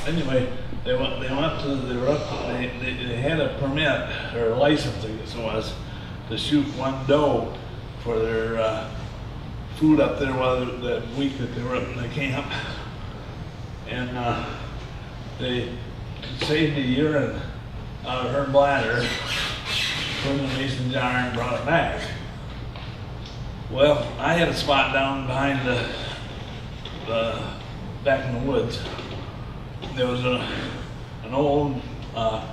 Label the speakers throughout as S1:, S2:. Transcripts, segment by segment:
S1: anyway, they had a permit or a license, I guess it was, to shoot one doe for their food up there while that week that they were up in the camp, and they saved the urine out of her bladder, put it in a mason jar, and brought it back. Well, I had a spot down behind the back in the woods. There was an old rotted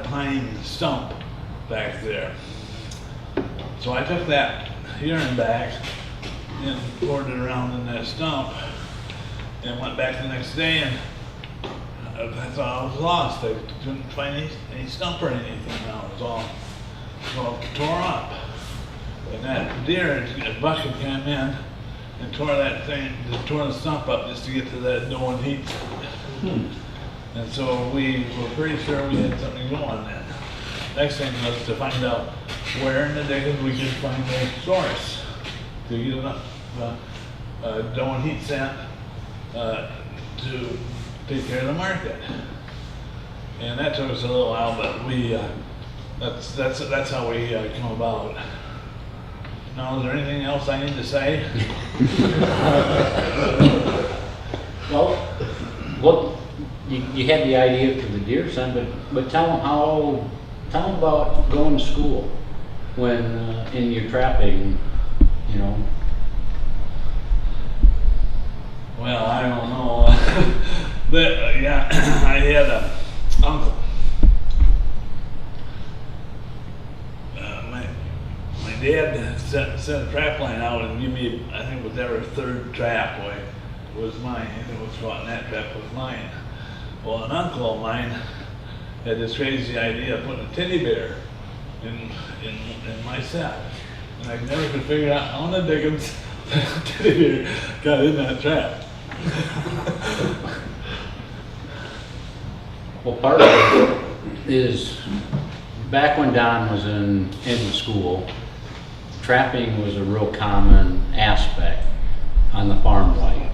S1: pine stump back there. So I took that urine back and poured it around in that stump and went back the next day, and I thought I was lost. I couldn't find any stump or anything now. It was all tore up. And that deer, a bucket came in and tore the stump up just to get to that doe and heat. And so we were pretty sure we had something going then. Next thing was to find out where in the diggings we could find the source to get enough doe and heat scent to take care of the market. And that took us a little while, but we that's how we come about. Now, is there anything else I need to say?
S2: Well, what you had the idea for the deer scent, but tell them about going to school when in your trapping, you know.
S1: Well, I don't know. But yeah, I had an uncle. My dad set a trap line out and give me, I think it was every third trap was mine. I think it was caught in that trap was mine. Well, an uncle of mine had this crazy idea of putting a teddy bear in my set. And I never could figure out how in the dickens that teddy bear got in that trap.
S2: Well, part of it is back when Don was in school, trapping was a real common aspect on the farm life.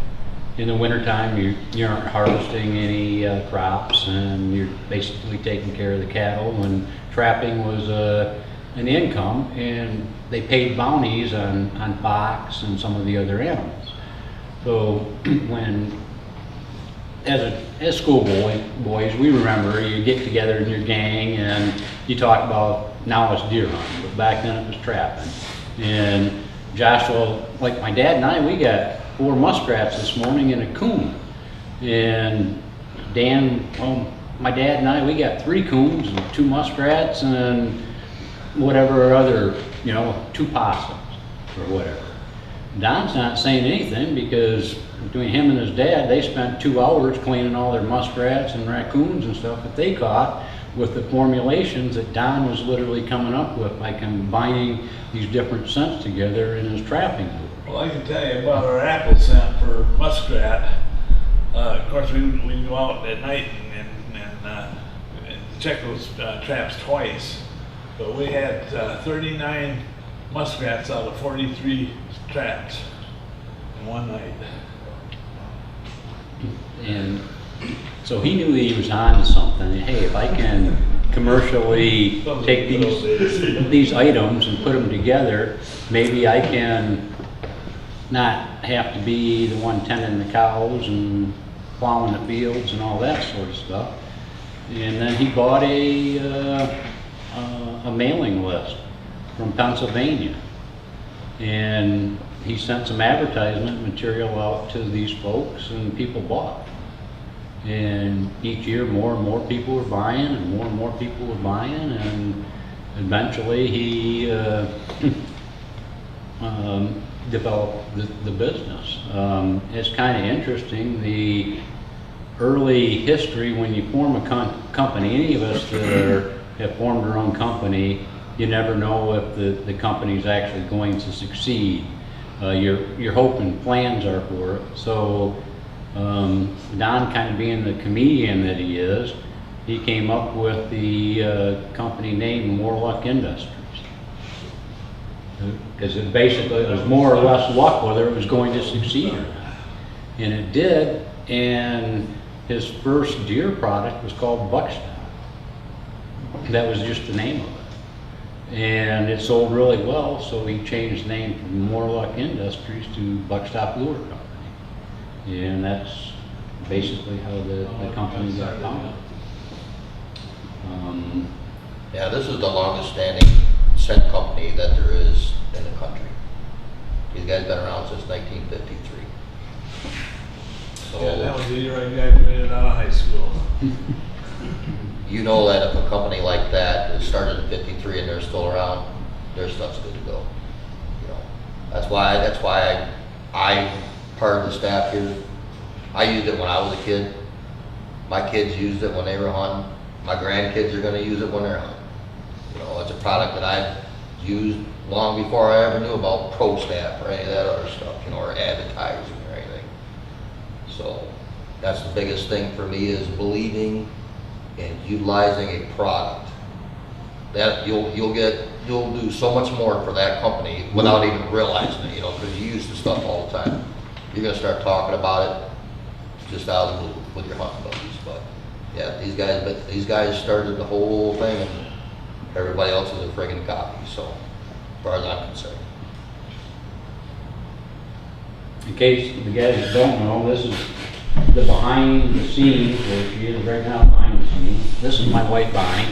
S2: In the wintertime, you aren't harvesting any crops, and you're basically taking care of the cattle, and trapping was an income, and they paid bounties on fox and some of the other animals. So when, as schoolboys, we remember you get together in your gang and you talk about, now it's deer hunting, but back then it was trapping. And Joshua, like my dad and I, we got 4 muskrats this morning and a coon. And Dan, well, my dad and I, we got 3 coons and 2 muskrats and whatever other, 2 possums or whatever. Don's not saying anything because between him and his dad, they spent 2 hours cleaning all their muskrats and raccoons and stuff that they caught with the formulations that Don was literally coming up with by combining these different scents together in his trapping.
S1: Well, I can tell you about our apple scent for muskrat. Of course, we go out at night and check those traps twice. But we had 39 muskrats out of 43 traps in one night.
S2: And so he knew he was on to something. Hey, if I can commercially take these items and put them together, maybe I can not have to be the one tending the cows and plowing the fields and all that sort of stuff. And then he bought a mailing list from Pennsylvania, and he sent some advertisement material out to these folks, and people bought. And each year more and more people were buying, and more people were buying, and eventually he developed the business. It's kind of interesting, the early history when you form a company. Any of us that have formed our own company, you never know if the company's actually going to succeed. Your hope and plans are for it. So Don, kind of being the comedian that he is, he came up with the company name Moreluck Industries. Because it was more or less luck whether it was going to succeed or not. And it did, And his first deer product was called Buckstaff. That was just the name of it. And it sold really well, so he changed the name from Moorluck Industries to Buckstaff Lure Company. And that's basically how the company got founded.
S3: Yeah, this is the longest standing scent company that there is in the country. These guys been around since 1953. So,
S1: Yeah, that was the year I graduated out of high school.
S3: you know that if a company like that is started in 53 and they're still around, their stuff's good to go. You know, that's why I part of the staff here. I used it when I was a kid. My kids used it when they were hunting. My grandkids are going to use it when they're hunting. You know, it's a product that I've used long before I ever knew about Prostaff or any of that other stuff, you know, or advertising or anything. So that's the biggest thing for me, is believing and utilizing a product that you'll do so much more for that company without even realizing it, you know, because you use the stuff all the time. You're going to start talking about it just out of the blue with your hunting buddies. But yeah, these guys started the whole thing, and everybody else is a friggin' copy, so as far as I'm concerned.
S2: In case the guys don't know, this is the behind the scenes, where she is right now behind the scenes. This is my wife, Binnie,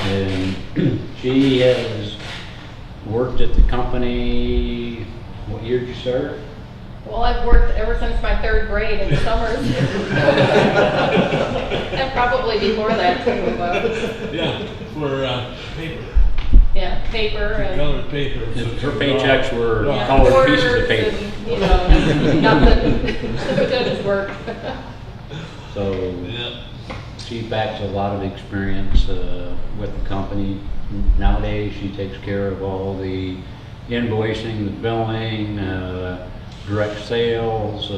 S2: and she has worked at the company. What year did you start?
S4: Well, I've worked ever since my 3rd grade in the summers. And probably before that too, but
S1: Yeah, for paper,
S4: yeah, paper and
S1: colored paper.
S2: Her paychecks were
S1: Yeah.
S2: colored pieces of
S4: orders
S2: paper.
S4: and, you know, nothing. So it does work.
S2: So
S1: Yeah.
S2: she backs a lot of experience with the company. Nowadays, she takes care of all the invoicing, the billing, direct sales,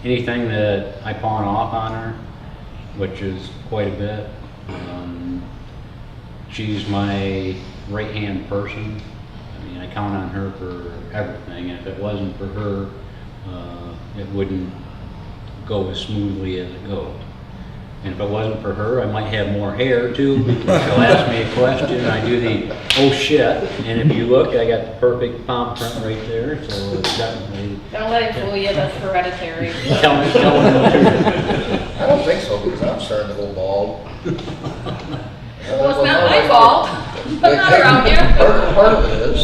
S2: anything that I pawn off on her, which is quite a bit. She's my right-hand person. I mean, I count on her for everything. And if it wasn't for her, it wouldn't go as smoothly as it goes. And if it wasn't for her, I might have more hair too, because she'll ask me a question and I do the, oh shit. And if you look, I got the perfect palm print right there, so it's definitely.
S4: Don't let it fool you, that's hereditary.
S2: Tell me the truth.
S3: I don't think so, because I'm starting to go bald.
S4: Well, it's not my fault. I'm not around here.
S3: Part of it is.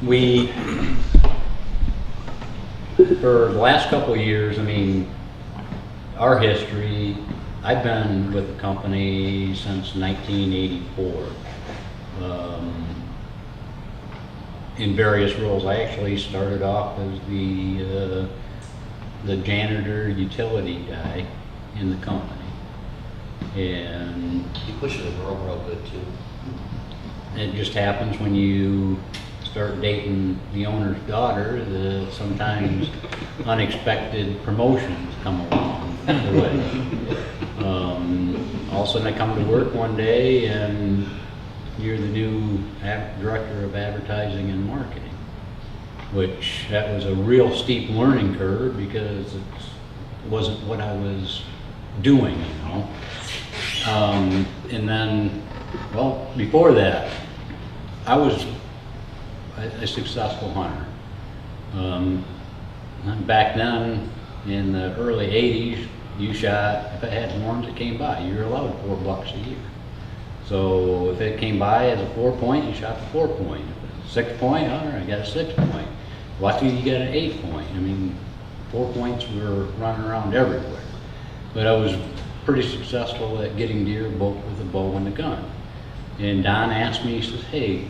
S2: We, for the last couple of years, I mean, our history, I've been with the company since 1984. In various roles. I actually started off as the janitor utility guy in the company. And
S3: You push it real good too.
S2: it just happens when you start dating the owner's daughter that sometimes unexpected promotions come along the way. All of a sudden I come to work one day and you're the new director of advertising and marketing, which that was a real steep learning curve because it wasn't what I was doing, you know. And then, well, before that, I was a successful hunter. Back then, in the early 80s, you shot, if it had horns that came by, you were allowed $4 a year. So if it came by as a 4-point, you shot the 4-point. If it's a 6-point, all right, I got a 6-point. Lucky you got an 8-point. I mean, 4 points were running around everywhere. But I was pretty successful at getting deer both with a bow and a gun. And Don asked me, he says, hey,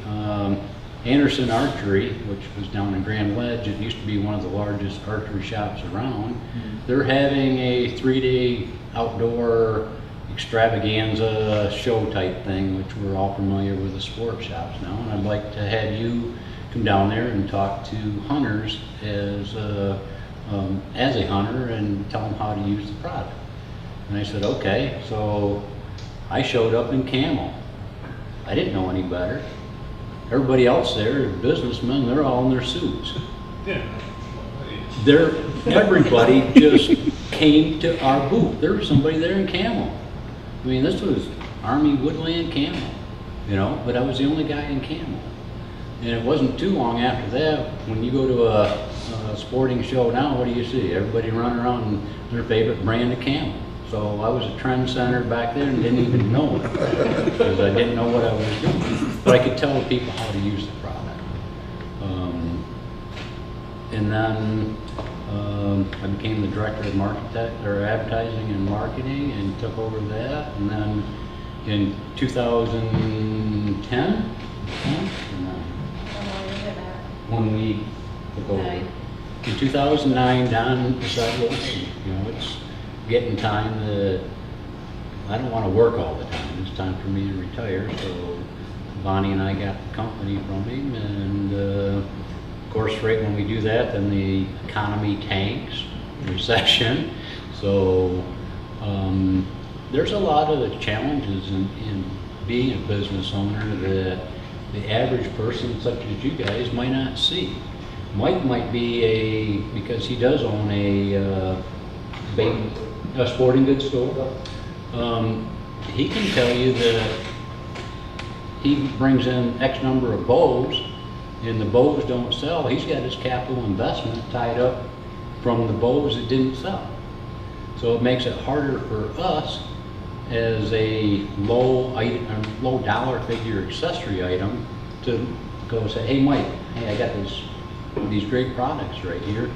S2: Anderson Archery, which was down in Grand Ledge, it used to be one of the largest archery shops around. They're having a 3-day outdoor extravaganza show type thing, which we're all familiar with the sport shops now. And I'd like to have you come down there and talk to hunters as a hunter and tell them how to use the product. And I said, okay. So I showed up in camo. I didn't know any better. Everybody else there, businessmen, they're all in their suits.
S1: Yeah.
S2: Everybody just came to our booth. There was somebody there in camo. I mean, this was Army Woodland camo, you know, but I was the only guy in camo. And it wasn't too long after that, when you go to a sporting show now, what do you see? Everybody running around in their favorite brand of camo. So I was a trendsetter back there and didn't even know it, because I didn't know what I was doing. But I could tell people how to use the product. And then I became the director of advertising and marketing and took over that. And then in 2010, when we took over.
S4: Nine.
S2: In 2009, Don decided, well, you know, it's getting time to, I don't want to work all the time. It's time for me to retire. So Bonnie and I got the company from him, and of course, right when we do that, then the economy tanks, recession. So there's a lot of challenges in being a business owner that the average person, such as you guys, might not see. Mike might be because he does own a sporting goods store. He can tell you that he brings in X number of bows, and the bows don't sell. He's got his capital investment tied up from the bows that didn't sell. So it makes it harder for us as a low dollar figure accessory item to go say, hey Mike, hey, I got these great products right here.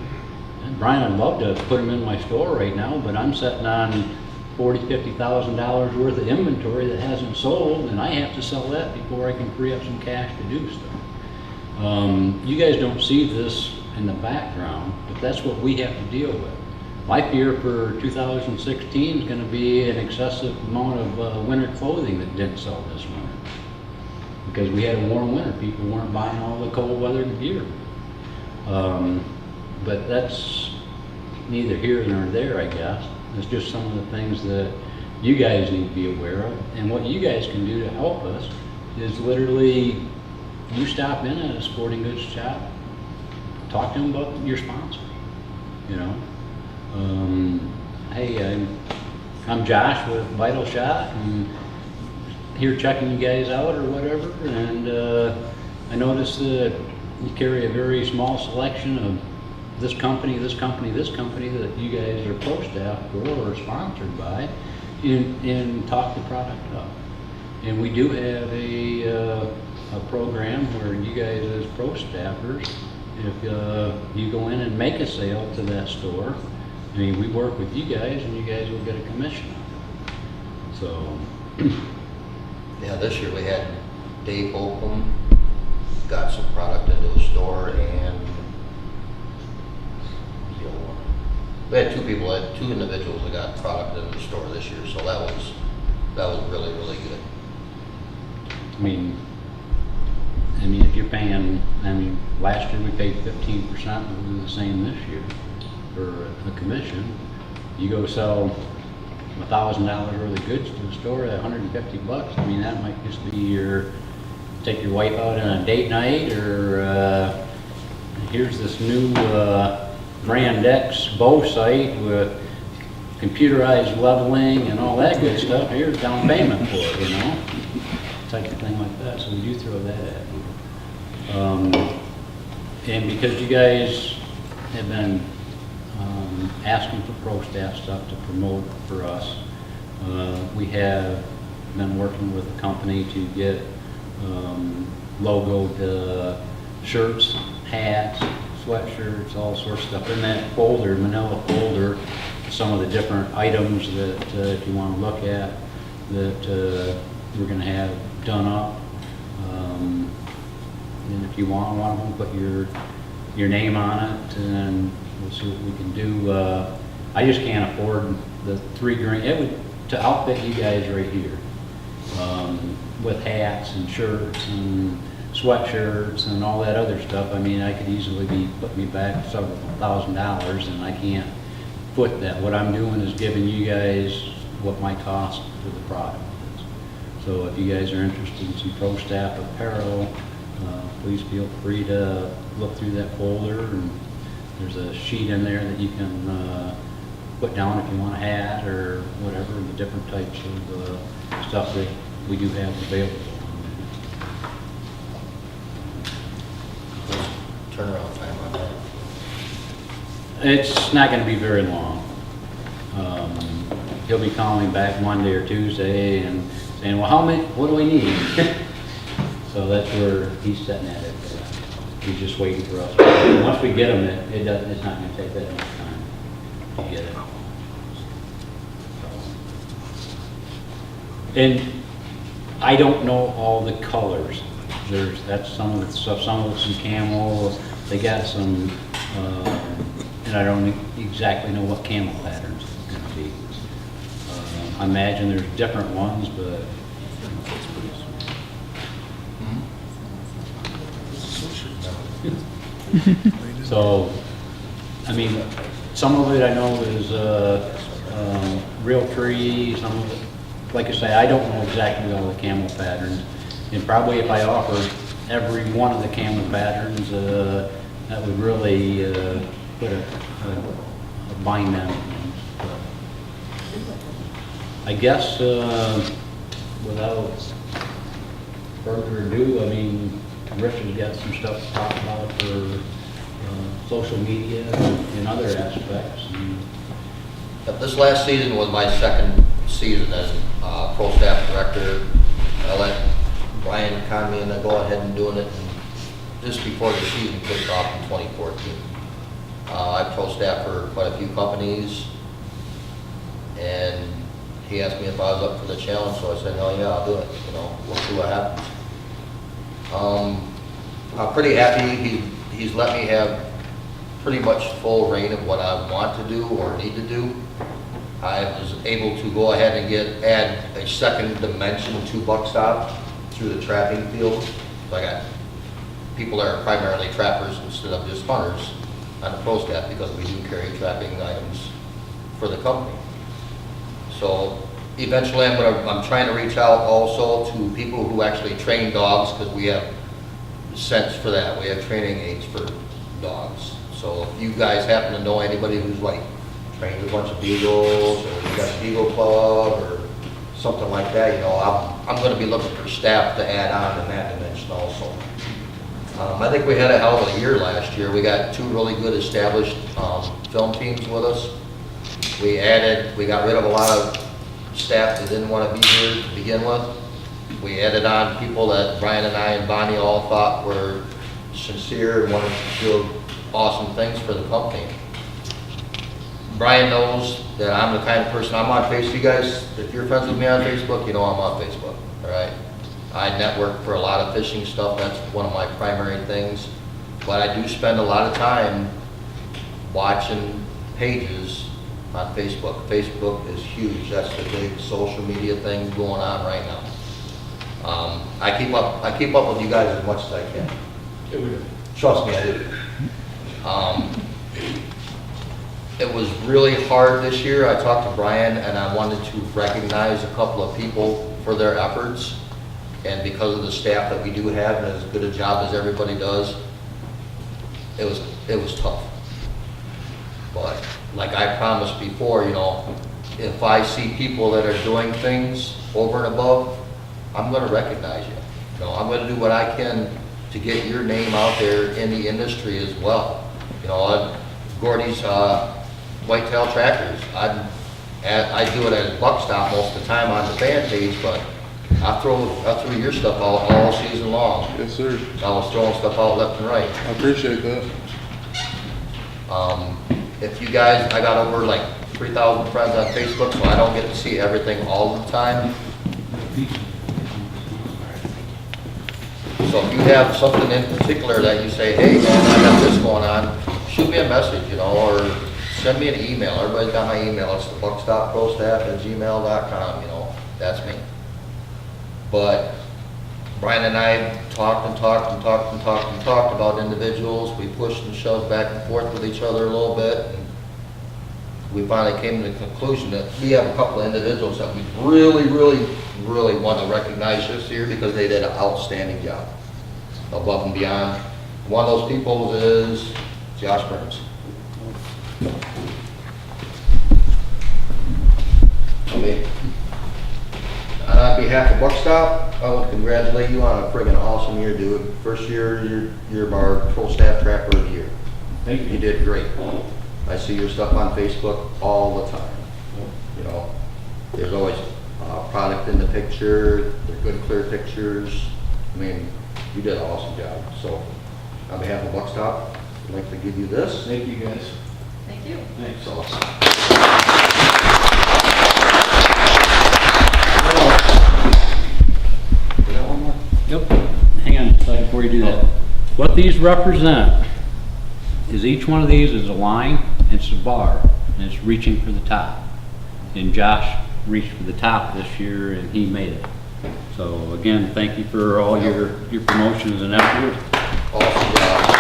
S2: And Brian, I'd love to put them in my store right now, but I'm sitting on $40,000-$50,000 worth of inventory that hasn't sold, and I have to sell that before I can free up some cash to do stuff. You guys don't see this in the background, but that's what we have to deal with. My fear for 2016 is going to be an excessive amount of winter clothing that didn't sell this winter. Because we had a warm winter, people weren't buying all the cold weather gear. But that's neither here nor there, I guess. It's just some of the things that you guys need to be aware of. And what you guys can do to help us is literally, you stop in at a sporting goods shop, talk to them about your sponsor, you know. Hey, I'm Josh with Vital Shot, and here checking you guys out or whatever, and I noticed that you carry a very small selection of this company, this company, this company that you guys are pro staff for or sponsored by, and talk the product up. And we do have a program where you guys as pro staffers, if you go in and make a sale to that store, I mean, we work with you guys and you guys will get a commission on it. So.
S3: Yeah, this year we had Dave Holcomb got some product into the store, and we had two individuals that got product into the store this year, so that was really, really good.
S2: I mean, if you're paying, last year we paid 15%, we'll do the same this year for a commission. You go sell $1,000 worth of goods to the store at $150. I mean, that might just be take your wife out on a date night, or here's this new Brand X bow sight with computerized leveling and all that good stuff. Here's down payment for it, you know, type of thing like that. So we do throw that at you. And because you guys have been asking for pro staff stuff to promote for us, we have been working with a company to get logoed shirts, hats, sweatshirts, all sorts of stuff in that folder, manila folder, some of the different items that if you want to look at that we're going to have done up. And if you want one of them, put your name on it, and we'll see what we can do. I just can't afford the $3 grand to outfit you guys right here with hats and shirts and sweatshirts and all that other stuff. I mean, I could easily be putting me back several $1,000s, and I can't foot that. What I'm doing is giving you guys what my cost for the product is. So if you guys are interested in some pro staff apparel, please feel free to look through that folder, and there's a sheet in there that you can put down if you want a hat or whatever, the different types of stuff that we do have available.
S3: Turnaround time on that.
S2: It's not going to be very long. He'll be calling back Monday or Tuesday and saying, well, what do we need? So that's where he's setting at it. He's just waiting for us. Once we get him, it's not going to take that much time to get it. And I don't know all the colors. That's some of the stuff. Some of it's in camo. They got some, and I don't exactly know what camo patterns it's going to be. I imagine there's different ones, but so, I mean, some of it I know is real tree, some of it, like I say, I don't know exactly all the camo patterns. And probably if I offered every one of the camo patterns, that would really put a bind on things. But I guess without further ado, I mean, Rich has got some stuff to talk about for social media and other aspects.
S3: This last season was my second season as pro staff director. I let Brian con me into go ahead and doing it just before the season kicked off in 2014. I pro staff for quite a few companies, and he asked me if I was up for the challenge, so I said, oh yeah, I'll do it. You know, we'll see what happens. I'm pretty happy he's let me have pretty much full reign of what I want to do or need to do. I was able to go ahead and add a second dimension to buck stop through the trapping field. So I got people that are primarily trappers instead of just hunters on the pro staff, because we do carry trapping items for the company. So eventually I'm trying to reach out also to people who actually train dogs, because we have scents for that. We have training aids for dogs. So if you guys happen to know anybody who's like trained a bunch of beagles, or you got a beagle club or something like that, you know, I'm going to be looking for staff to add on in that dimension also. I think we had a hell of a year last year. We got 2 really good established film teams with us. We got rid of a lot of staff that didn't want to be here to begin with. We added on people that Brian and I and Binnie all thought were sincere and wanted to do awesome things for the company. Brian knows that I'm the kind of person, I'm on Facebook. You guys, if you're friends with me on Facebook, you know I'm on Facebook, all right? I network for a lot of fishing stuff. That's one of my primary things. But I do spend a lot of time watching pages on Facebook. Facebook is huge. That's the big social media thing going on right now. I keep up with you guys as much as I can. Trust me, I do. It was really hard this year. I talked to Brian and I wanted to recognize a couple of people for their efforts. And because of the staff that we do have and as good a job as everybody does, it was tough. But like I promised before, you know, if I see people that are doing things over and above, I'm going to recognize you. You know, I'm going to do what I can to get your name out there in the industry as well. You know, Gordy's whitetail trackers. I do it as buck stop most of the time on the fan page, but I threw your stuff out all season long.
S5: Yes, sir.
S3: I was throwing stuff out left and right.
S5: I appreciate that.
S3: If you guys, I got over like 3,000 friends on Facebook, so I don't get to see everything all the time. So if you have something in particular that you say, hey man, I got this going on, shoot me a message, you know, or send me an email. Everybody's got my email. It's thebuckstopprostaff@gmail.com, you know, that's me. But Brian and I talked about individuals. We pushed and shoved back and forth with each other a little bit. And we finally came to the conclusion that we have a couple of individuals that we really want to recognize this year because they did an outstanding job. above and beyond. One of those people is Josh Burns. Okay. On behalf of Buckstop, I want to congratulate you on a friggin' awesome year, dude. First year, you're our Pro Staff Trapper of the Year.
S2: Thank
S3: You did great. I see your stuff on Facebook all the time. You know, there's always product in the picture, they're good clear pictures. I mean, you did an awesome job. So, on behalf of Buckstop, I'd like to give you this.
S2: Thank you, guys.
S4: Thank you.
S2: Thanks.
S3: So, you got one more?
S2: Yep. Hang on a second before you do that. What these represent is each one of these is a line, it's a bar, and it's reaching for the top. And Josh reached for the top this year and he made it. So again, thank you for all your promotions and effort.
S3: Awesome job.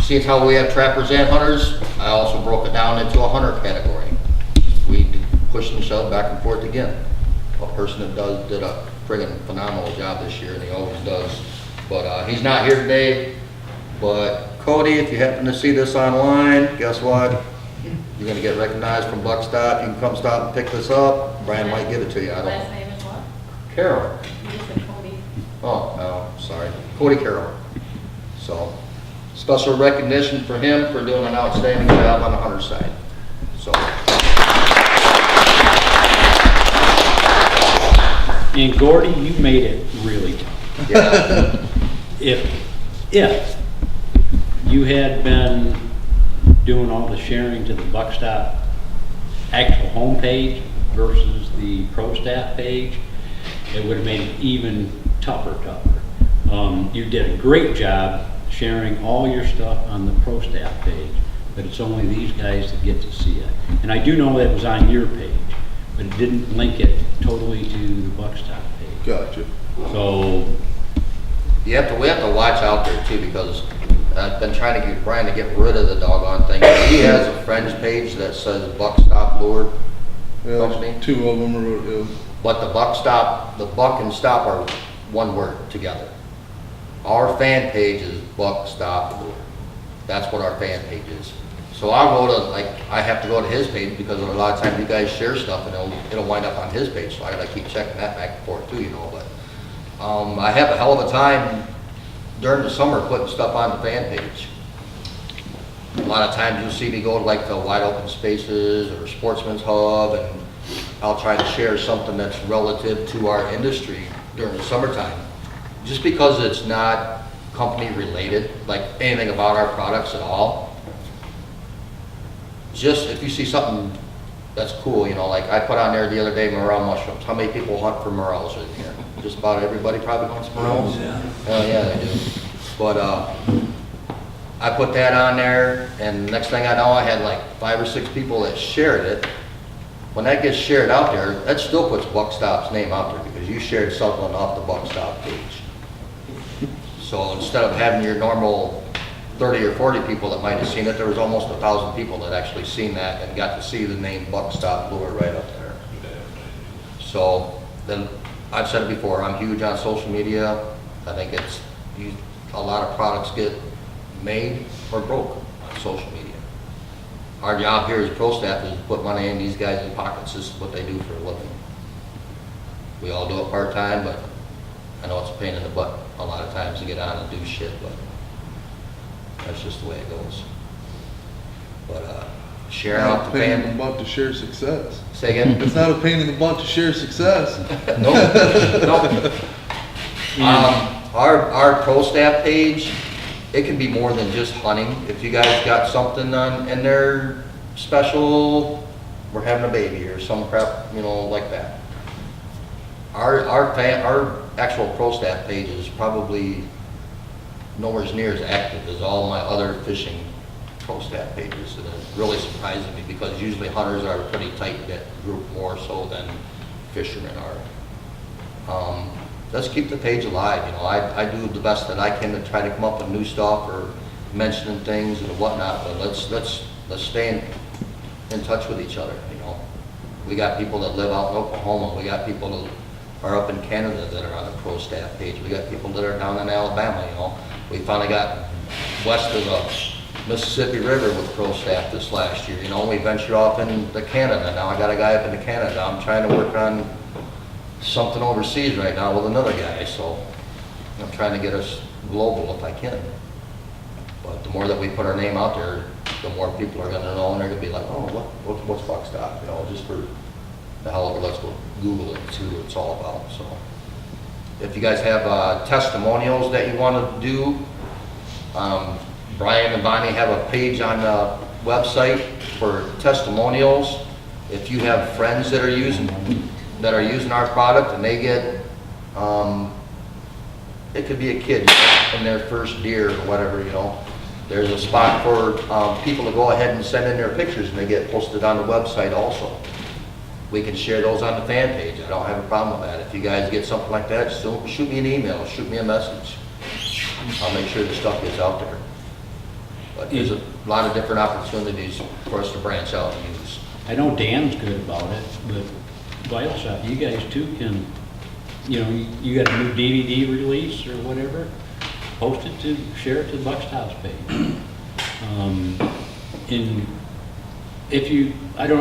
S3: Seeing how we have trappers and hunters, I also broke it down into a hunter category. We pushed and shoved back and forth again. A person that did a friggin' phenomenal job this year, and he always does. But he's not here today. But Cody, if you happen to see this online, guess what? You're gonna get recognized from Buckstop. You can come stop and pick this up. Brian might give it to you. I don't
S4: Last
S3: know.
S4: name is what?
S3: Carol.
S4: You just said Cody.
S3: Oh, no, sorry. Cody Carroll. So, special recognition for him for doing an outstanding job on the hunter side. So,
S2: And Gordy, you made it really tough.
S3: yeah.
S2: If you had been doing all the sharing to the Buckstop actual homepage versus the Pro Staff page, it would have made it even tougher. You did a great job sharing all your stuff on the Pro Staff page, but it's only these guys that get to see it. And I do know that it was on your page, but it didn't link it totally to the Buckstop page.
S5: Gotcha.
S2: So,
S3: We have to watch out there too, because I've been trying to get Brian to get rid of the doggone thing. He has a friends page that says Buckstop Lure Company.
S5: Yeah, two of them are,
S3: But the buck and stop are one word together. Our fan page is Buckstop Lure. That's what our fan page is. So I'll go to, like, I have to go to his page because a lot of times you guys share stuff and it'll wind up on his page. So I gotta keep checking that back and forth too, you know. But I have a hell of a time during the summer putting stuff on the fan page. A lot of times you'll see me go to like the Wide Open Spaces or Sportsman's Hub, and I'll try to share something that's relative to our industry during the summertime. Just because it's not company related, like anything about our products at all. Just if you see something that's cool, you know, like I put on there the other day, morel mushrooms. How many people hunt for morels in here? Just about everybody probably hunts morels.
S1: Yeah.
S3: Oh yeah, they do. But I put that on there, and next thing I know, I had like 5 or 6 people that shared it. When that gets shared out there, that still puts Buckstop's name out there because you shared something off the Buckstop page. So instead of having your normal 30 or 40 people that might have seen it, there was almost 1,000 people that actually seen that and got to see the name Buckstop Lure right up there. So then, I've said it before, I'm huge on social media. I think a lot of products get made or broke on social media. Our job here as Pro Staff is to put money in these guys' pockets. This is what they do for a living. We all do it part-time, but I know it's a pain in the butt a lot of times to get on and do shit, but that's just the way it goes. But sharing
S5: not
S3: out
S5: a
S3: the
S5: pain in
S3: fan.
S5: the butt to share success.
S3: Say again?
S5: It's not a pain in the butt to share success.
S3: No, no. Our Pro Staff page, it can be more than just hunting. If you guys got something on in there special, we're having a baby or some crap, you know, like that. Our actual Pro Staff page is probably nowhere near as active as all my other fishing Pro Staff pages, and it really surprises me because usually hunters are a pretty tight-knit group more so than fishermen are. Let's keep the page alive, you know. I do the best that I can to try to come up with new stuff or mentioning things and whatnot, but let's stay in touch with each other, you know. We got people that live out in Oklahoma, we got people are up in Canada that are on the Prostaff page. We got people that are down in Alabama, you know. We finally got west of the Mississippi River with Prostaff this last year. You know, we ventured off into Canada. Now I got a guy up into Canada. I'm trying to work on something overseas right now with another guy, so I'm trying to get us global if I can. But the more that we put our name out there, the more people are gonna know, and they're gonna be like, oh, what's Buckstop? You know, just for the hell of it, let's go Google it and see what it's all about. So if you guys have testimonials that you want to do, Brian and Binnie have a page on the website for testimonials. If you have friends that are using our product and they get, it could be a kid in their first deer or whatever, you know. There's a spot for people to go ahead and send in their pictures and they get posted on the website also. We can share those on the fan page. I don't have a problem with that. If you guys get something like that, just shoot me an email, shoot me a message. I'll make sure the stuff gets out there. But there's a lot of different opportunities for us to branch out and use.
S2: I know Dan's good about it, but Vital Shop, you guys too can, you know, you got a new DVD release or whatever, post it to, share it to the Buckstop's page.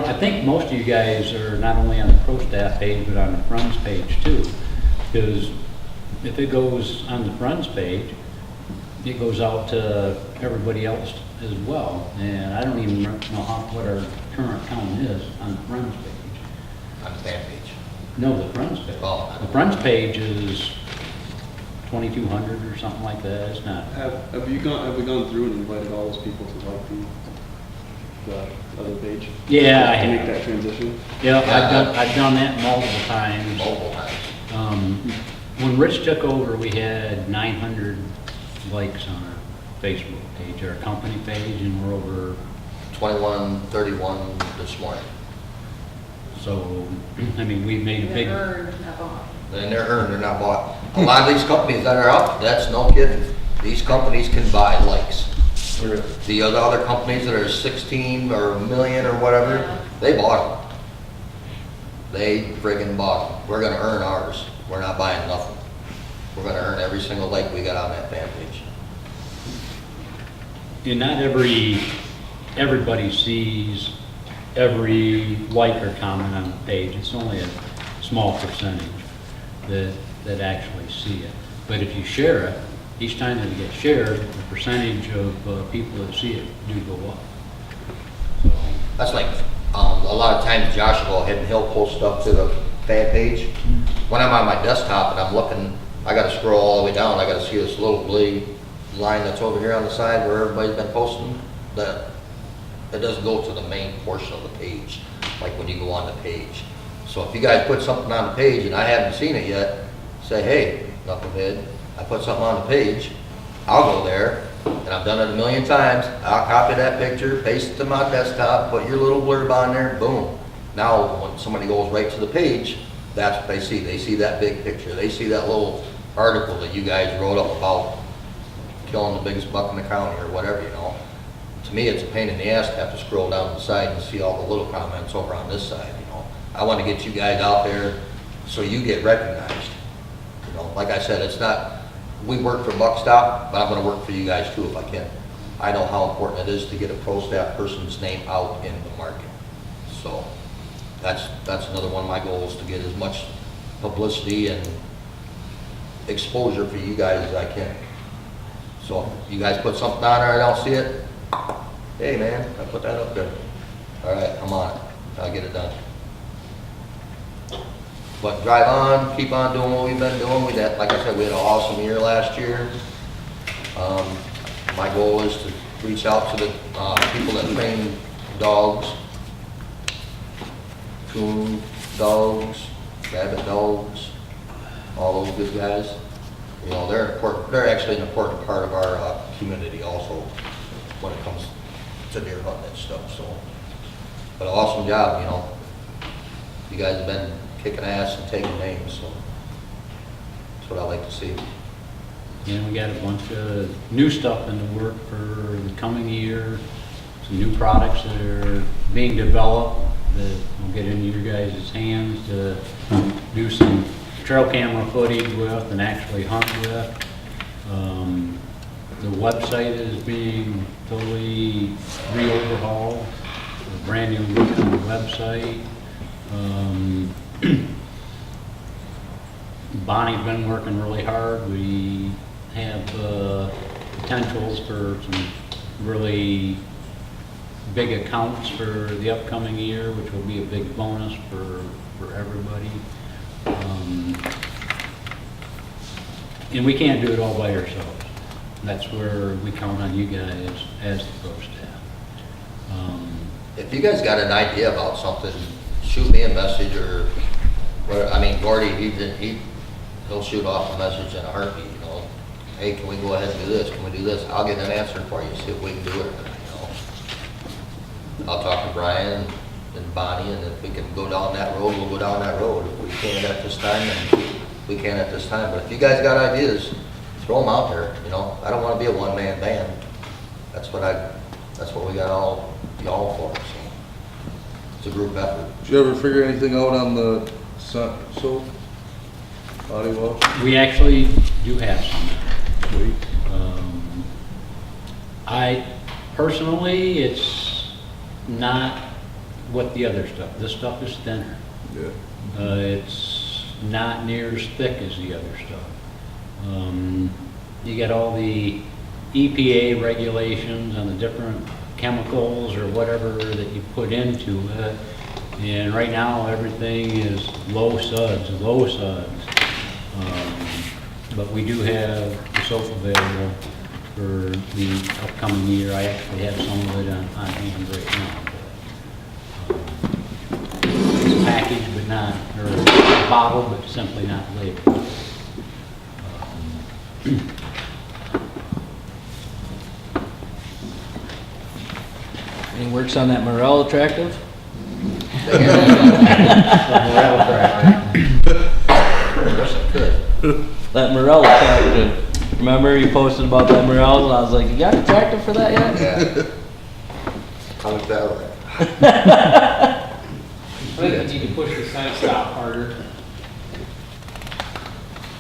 S2: I think most of you guys are not only on the Prostaff page, but on the Friends page too. Because if it goes on the Friends page, it goes out to everybody else as well. And I don't even know what our current count is on the Friends page.
S3: On the fan page.
S2: No, the Friends page.
S3: Oh.
S2: The Friends page is 2,200 or something like that. It's not.
S6: Have we gone through and invited all those people to like the other page?
S2: Yeah, I
S6: To make
S2: have.
S6: that transition?
S2: Yeah, I've done that multiple times.
S3: Multiple times.
S2: When Rich took over, we had 900 likes on our Facebook page, our company page, and we're over.
S3: 2131 this morning.
S2: So, I mean, we've made a big.
S3: And they're earned, they're not bought. A lot of these companies that are out, that's no kidding. These companies can buy likes. The other companies that are 16 or a million or whatever, they bought them. They friggin' bought them. We're gonna earn ours. We're not buying nothing. We're gonna earn every single like we got on that fan page.
S2: And not everybody sees every like or comment on the page. It's only a small percentage that actually see it. But if you share it, each time that it gets shared, the percentage of people that see it do go up. So,
S3: That's like, a lot of times Josh will go ahead and he'll post stuff to the fan page. When I'm on my desktop and I'm looking, I gotta scroll all the way down, I gotta see this little blue line that's over here on the side where everybody's been posting, that it doesn't go to the main portion of the page, like when you go on the page. So if you guys put something on the page and I haven't seen it yet, say, hey, knucklehead, I put something on the page, I'll go there, and I've done it a million times, I'll copy that picture, paste it to my desktop, put your little blurb on there, boom. Now, when somebody goes right to the page, that's what they see. They see that big picture. They see that little article that you guys wrote up about killing the biggest buck in the county or whatever, you know. To me, it's a pain in the ass to have to scroll down the side and see all the little comments over on this side, you know. I want to get you guys out there so you get recognized. You know, like I said, it's not, we work for Buckstop, but I'm going to work for you guys too if I can. I know how important it is to get a Prostaff person's name out in the market. So that's another one of my goals, to get as much publicity and exposure for you guys as I can. So if you guys put something on there and I don't see it, hey man, I put that up there. All right, I'm on it. I'll get it done. But drive on, keep on doing what we've been doing. Like I said, we had an awesome year last year. My goal is to reach out to the people that train dogs, coon dogs, rabbit dogs, all those good guys. You know, they're actually an important part of our community also when it comes to deer hunting and stuff. So, but an awesome job, you know. You guys have been kicking ass and taking names, so that's what I like to see.
S2: yeah, we got a bunch of new stuff in the work for the coming year. Some new products that are being developed that will get into your guys' hands to do some trail camera footage with and actually hunt with. The website is being totally re-overhauled, a brand new look on the website. Bonnie's been working really hard. We have potentials for some really big accounts for the upcoming year, which will be a big bonus for everybody. And we can't do it all by ourselves. That's where we count on you guys as the pro staff.
S3: If you guys got an idea about something, shoot me a message or, I mean, Gordy, he'll shoot off a message in a heartbeat, you know. Hey, can we go ahead and do this? Can we do this? I'll get an answer for you, see if we can do it or not, you know. I'll talk to Brian and Bonnie, and if we can go down that road, we'll go down that road. If we can't at this time, then we can at this time. But if you guys got ideas, throw them out there, you know. I don't want to be a one-man band. That's what we got all y'all for, so. It's a group effort.
S5: Did you ever figure anything out on the soap body wash?
S2: We actually do have some.
S5: Sweet.
S2: I personally, it's not what the other stuff. This stuff is thinner.
S5: Yeah.
S2: It's not near as thick as the other stuff. You get all the EPA regulations on the different chemicals or whatever that you put into it. And right now, everything is low suds. But we do have the soap available for the upcoming year. I actually have some of it on hand right now. It's packaged but not, or bottled but simply not labeled.
S7: Any works on that Morel attractive?
S3: Good.
S7: That Morel attractive. Remember you posted about that Morel and I was like, you got a tractor for that yet?
S3: Yeah. How much that was?
S8: I think you need to push the sign stop harder.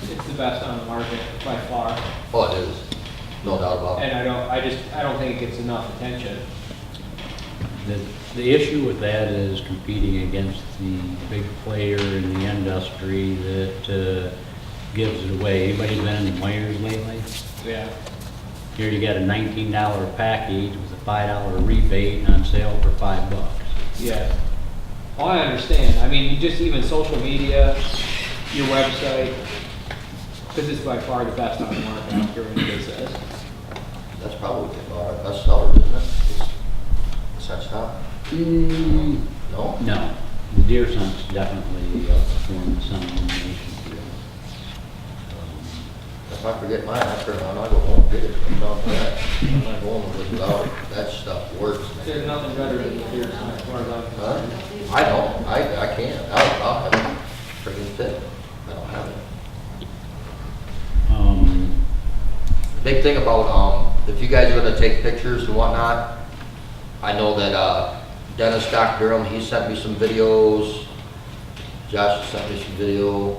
S8: It's the best on the market by far,
S3: Oh, it is. No doubt about it.
S8: and I don't think it gets enough attention.
S2: The issue with that is competing against the big player in the industry that gives it away. Anybody been in Myers lately?
S8: Yeah.
S2: Here you got a $19 package with a $5 rebate on sale for $5.
S8: Yeah. Oh, I understand. I mean, you just even social media, your website, because it's by far the best on the market, I don't care what anybody says.
S3: That's probably our best seller, isn't it? Such not. No?
S2: No, the deer sun's definitely outperformed the sun illumination field.
S3: If I forget mine, I turn around, I go home and get it. I'm not that. I'm not going without it. That stuff works.
S8: There's nothing better than the deer sign as far as I'm
S3: Huh?
S8: concerned.
S3: I don't. I can't. I'll have it. Freaking fit. I don't have it. Big thing about, if you guys are gonna take pictures and whatnot, I know that, Dennis Doc Durham, he sent me some videos. Josh sent me some video.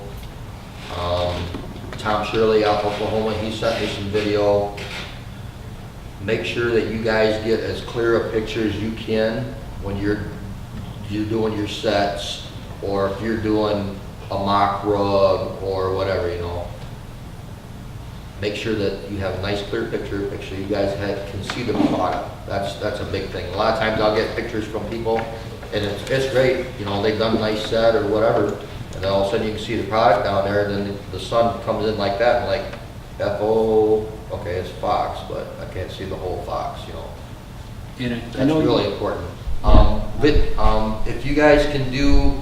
S3: Tom Shirley out in Oklahoma, he sent me some video. Make sure that you guys get as clear a picture as you can when you're doing your sets, or if you're doing a mock rug or whatever, you know. Make sure that you have a nice clear picture, make sure you guys can see the product. That's a big thing. A lot of times I'll get pictures from people and it's great, you know, they've done a nice set or whatever, and then all of a sudden you can see the product down there, and then the sun comes in like that, and like, okay, it's fox, but I can't see the whole fox, you know.
S2: And I
S3: That's
S2: know
S3: really important. If you guys can do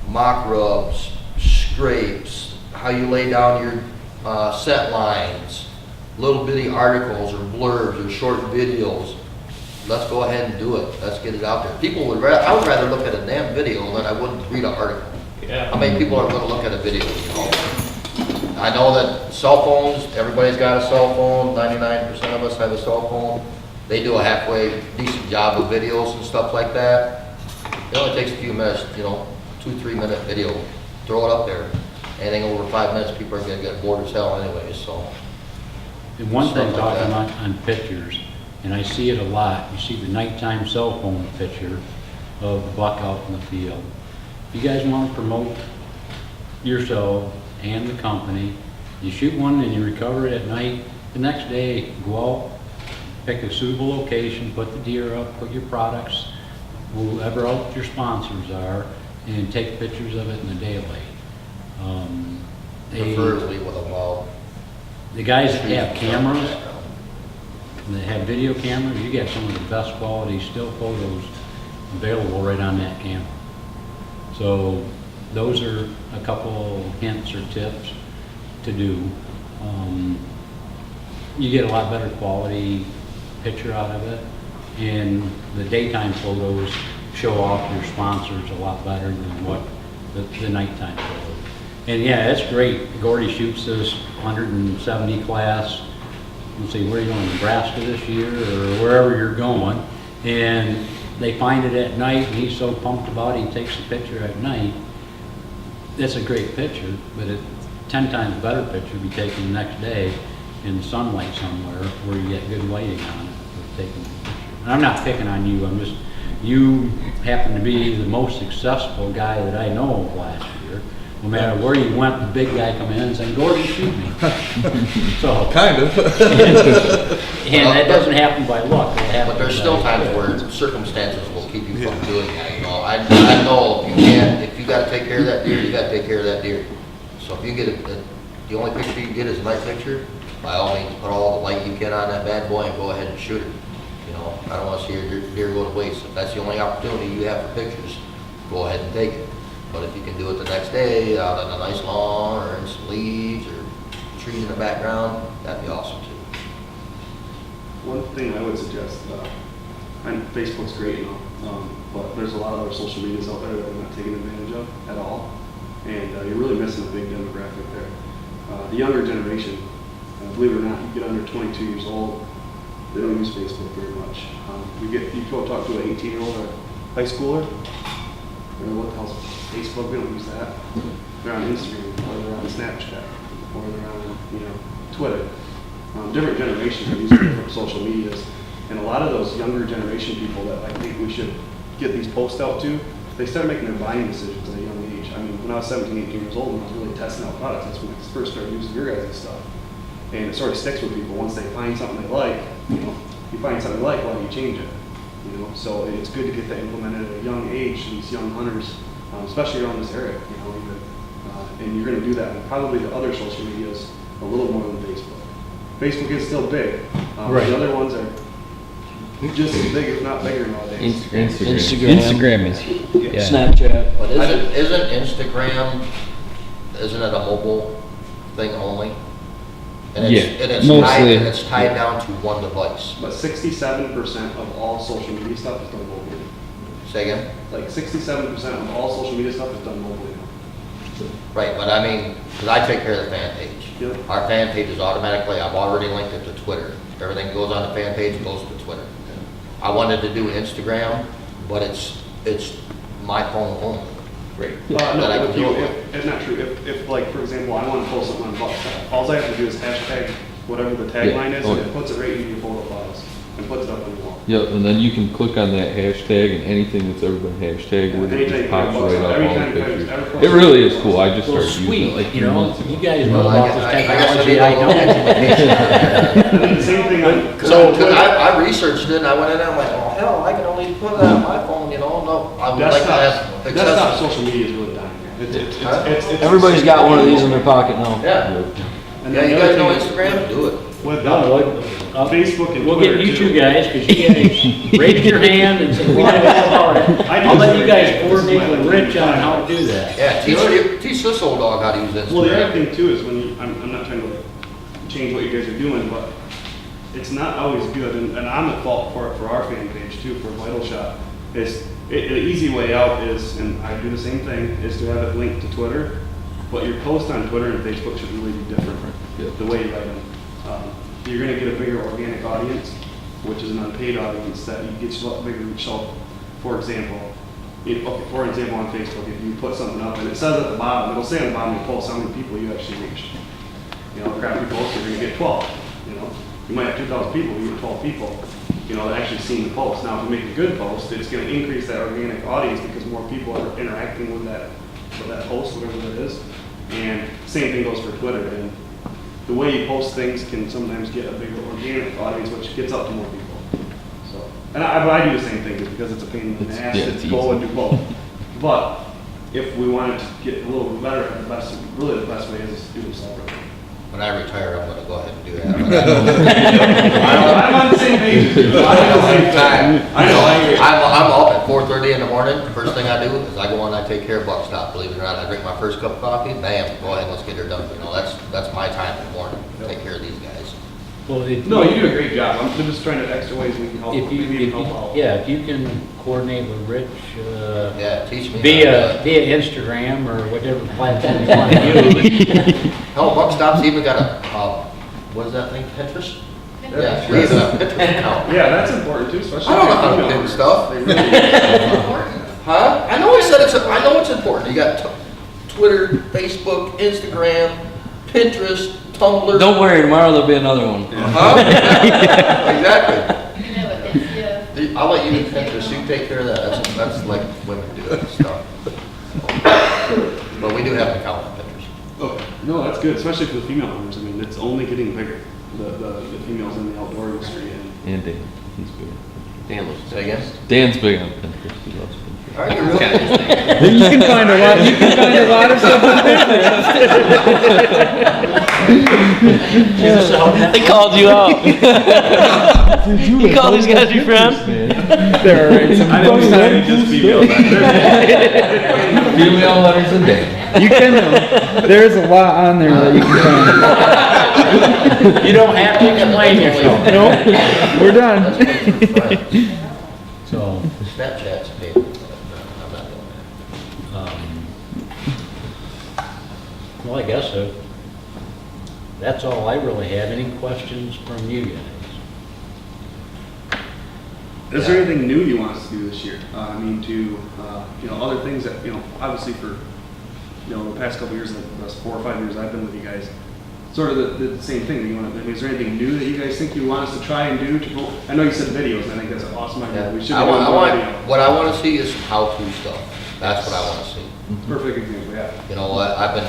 S3: mock rubs, scrapes, how you lay down your set lines, little bitty articles or blurbs or short videos, let's go ahead and do it. Let's get it out there. I would rather look at a damn video than I would read an article.
S8: Yeah.
S3: How many people are going to look at a video, you know? I know that cell phones, everybody's got a cell phone, 99% of us have a cell phone. They do a halfway decent job of videos and stuff like that. It only takes a few minutes, you know, 2-3 minute video, throw it up there. anything over 5 minutes, people are gonna get bored as hell anyways, so.
S2: And one thing,
S3: Stuff like
S2: talking
S3: that.
S2: on pictures, and I see it a lot, you see the nighttime cell phone picture of the buck out in the field. If you guys want to promote yourself and the company, you shoot one and you recover it at night. The next day, go out, pick a suitable location, put the deer up, put your products, whoever else your sponsors are, and take pictures of it in the daylight.
S3: Preferably with a well.
S2: The guys that have cameras, and they have video cameras, you get some of the best quality still photos available right on that camera. So those are a couple hints or tips to do. You get a lot better quality picture out of it, and the daytime photos show off your sponsors a lot better than what the nighttime photos. And yeah, it's great. Gordy shoots this 170 class. Let's see, where are you going, Nebraska this year, or wherever you're going? And they find it at night, and he's so pumped about it, he takes the picture at night. It's a great picture, but it's 10 times better picture to be taken the next day in the sunlight somewhere where you get good lighting on it for taking the picture. And I'm not picking on you, you happen to be the most successful guy that I know of last year. No matter where you went, the big guy come in and say, Gordy, shoot me. So,
S5: Kind of.
S2: and that doesn't happen by luck. It happens
S3: But there's still
S2: by-
S3: times where circumstances will keep you from doing that, you know. I know if you gotta take care of that deer, you gotta take care of that deer. So if you get the only picture you get is a night picture, by all means, put all the light you can on that bad boy and go ahead and shoot it. You know, I don't wanna see your deer go to waste. If that's the only opportunity you have for pictures, go ahead and take it. But if you can do it the next day, out on a nice lawn, or in some leaves, or trees in the background, that'd be awesome too.
S6: One thing I would suggest, and Facebook's great, you know, but there's a lot of other social medias out there that we're not taking advantage of at all, and you're really missing a big demographic there. The younger generation, believe it or not, you get under 22 years old, they don't use Facebook very much. You go talk to an 18-year-old or a high schooler, they're like, what the hell's Facebook? We don't use that. They're on Instagram, or they're on Snapchat, or they're on, Twitter. Different generations are using different social medias, and a lot of those younger generation people that I think we should get these posts out to, they start making their buying decisions at a young age. I mean, when I was 17, 18 years old, when I was really testing out products, that's when I first started using your guys' stuff. And it sort of sticks with people. Once they find something they like, you find something you like, why don't you change it? So it's good to get that implemented at a young age, these young hunters, especially around this area, even. And you're going to do that with probably the other social medias a little more than Facebook. Facebook is still big.
S2: Right.
S6: The other ones are just as big, if not bigger nowadays.
S7: Instagram is, yeah.
S8: Snapchat.
S3: But isn't Instagram, isn't it a mobile thing only? And
S7: Yeah, mostly.
S3: It's tied down to one device.
S6: But 67% of all social media stuff is done mobily.
S3: Say again?
S6: Like 67% of all social media stuff is done mobily.
S3: Right, but I mean, because I take care of the fan page.
S6: Yep.
S3: Our fan page is automatically, I've already linked it to Twitter. Everything goes on the fan page goes to Twitter. I wanted to do Instagram, but it's my phone only.
S6: Great.
S3: That I
S6: No,
S3: can do it with.
S6: it's not true. If like, for example, I want to post something on Buckshot, all I have to do is hashtag whatever the tagline is, and it puts it right into your photo files and puts it up on the wall.
S5: Yep, and then you can click on that hashtag and anything that's ever been hashtagged with it just pops right up
S6: Every
S5: all the
S6: time
S5: pictures.
S6: ever post
S5: It really is cool. I just
S2: Well,
S5: started using it like
S2: sweet,
S5: 3 months ago.
S2: you guys know
S3: Well,
S2: about this
S3: I guess I
S2: technology, I don't.
S6: And then the same thing on.
S3: Because I researched it and I went in there, I'm like, oh hell, I can only put it on my phone, no. I would like to have
S6: Desktop
S3: accessible.
S6: social media is really dying. It's
S7: Everybody's got one of these in their pocket now.
S3: Yeah.
S6: And
S3: Yeah,
S6: then
S3: you
S6: the
S3: guys
S6: other
S3: know
S6: thing
S3: Instagram? Do it.
S6: with
S2: No,
S6: Facebook and
S2: we'll
S6: Twitter
S2: get you
S6: too.
S2: two guys, because you guys raised your hand and said, we know all about it.
S6: I do
S2: I'll let you
S6: every
S2: guys
S6: day.
S2: coordinate
S6: This is
S2: with
S6: my
S2: Rich on how to do that.
S3: Yeah, teach this old dog how to use Instagram.
S6: Well, the other thing too is when you, I'm not trying to change what you guys are doing, but it's not always good, and I'm at fault for it for our fan page too, for Vital Shot. The easy way out is, and I do the same thing, is to have it linked to Twitter, but your post on Twitter and Facebook should really be different, the way you write them. You're gonna get a bigger organic audience, which is an unpaid audience that you get a lot bigger reach out. For example, okay, for example, on Facebook, if you put something up and it says at the bottom, it'll say at the bottom of the post how many people you actually reached. You know, a crappy post, you're gonna get 12, you know. You might have 2,000 people, you get 12 people, you know, that actually seen the post. Now, if you make a good post, it's gonna increase that organic audience because more people are interacting with that post, whatever that is. And same thing goes for Twitter. And the way you post things can sometimes get a bigger organic audience, which gets up to more people. So, and I do the same thing just because it's a pain in the ass to go and do both. But if we wanted to get a little bit better, the best way is to do them separately.
S3: When I retire, I'm gonna go ahead and do that.
S6: I'm on the same page as you. I'm on the same time. I know.
S3: I'm up at 4:30 in the morning. First thing I do is I go and I take care of Buckstop. Believe it or not, I drink my first cup of coffee. Bam, go ahead, let's get her done. You know, that's my time in the morning. Take care of these guys.
S2: Well,
S6: No, you do a great job. I'm just trying to extra ways we can help.
S2: if you,
S6: maybe help out.
S2: yeah, if you can coordinate with Rich,
S3: Yeah, teach me.
S2: via Instagram or whatever platform you want to use.
S3: Hell, Buckstop's even got a, what is that thing, Pinterest? Yeah, we even have a Pinterest account.
S6: Yeah, that's important too, especially.
S3: I don't know how to
S6: for
S3: pin
S6: female
S3: stuff.
S6: owners. They really-
S3: Huh? I know I said I know it's important. You got Twitter, Facebook, Instagram, Pinterest, Tumblr.
S7: Don't worry, tomorrow there'll be another one.
S3: Huh? Exactly.
S4: You know what this is.
S3: I'll let you do Pinterest, you take care of that, that's like women do that stuff. But we do have an account on Pinterest.
S6: Oh, no, that's good, especially for the female owners. I mean, it's only getting bigger, the females in the outdoor industry.
S7: And Dan, he's big.
S3: Dan, say again?
S7: Dan's big on Pinterest, he loves Pinterest.
S3: Are you really?
S9: You can find a lot of stuff on
S7: They called you out. You call these guys your friends?
S9: there. All right, some
S6: I know
S9: folks
S6: it's not even just females.
S7: Female letters and Dan.
S9: you can there's a lot on there that you can
S2: You don't have to explain yourself.
S9: find. Nope, we're done.
S2: So,
S3: Snapchat's big. I'm not doing
S2: well, I guess that's all I really have. Any questions from you guys?
S6: Is there anything new you want us to do this year? I mean, you know, other things that, you know, obviously for, you know, the past couple years, the last 4 or 5 years I've been with you guys, sort of the same thing that you want to, I mean, is there anything new that you guys think you want us to try and do to promote? I know you said videos, and I think that's an awesome idea. We should be doing more video.
S3: what I want to see is some how-to stuff. That's what I want to see.
S6: Perfect example, yeah.
S3: You know what, I've been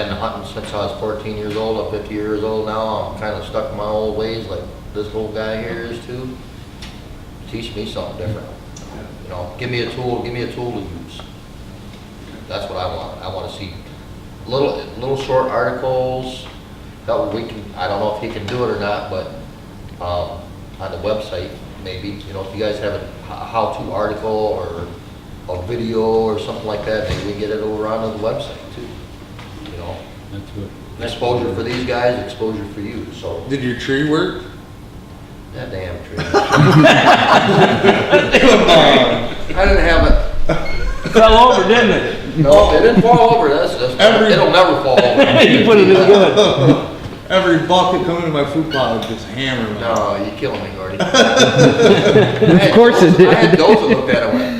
S3: hunting since I was 14 years old. I'm 50 years old now. I'm kind of stuck in my old ways like this little guy here is too. Teach me something different. You know, give me a tool to use. That's what I want. I want to see little short articles that we can, I don't know if he can do it or not, but on the website, maybe, you know, if you guys have a how-to article or a video or something like that, maybe we get it over onto the website too. You know,
S2: That's what.
S3: exposure for these guys, exposure for you, so.
S5: Did your tree work?
S3: That damn tree. I didn't have it.
S7: Fell over, didn't it?
S3: No, it didn't fall over. It'll never fall over.
S7: You put it in good.
S5: Every bucket coming to my food pile would just hammer me.
S3: No, you're killing me, Gordy.
S9: Of course it did.
S3: I had those that looked at it and went,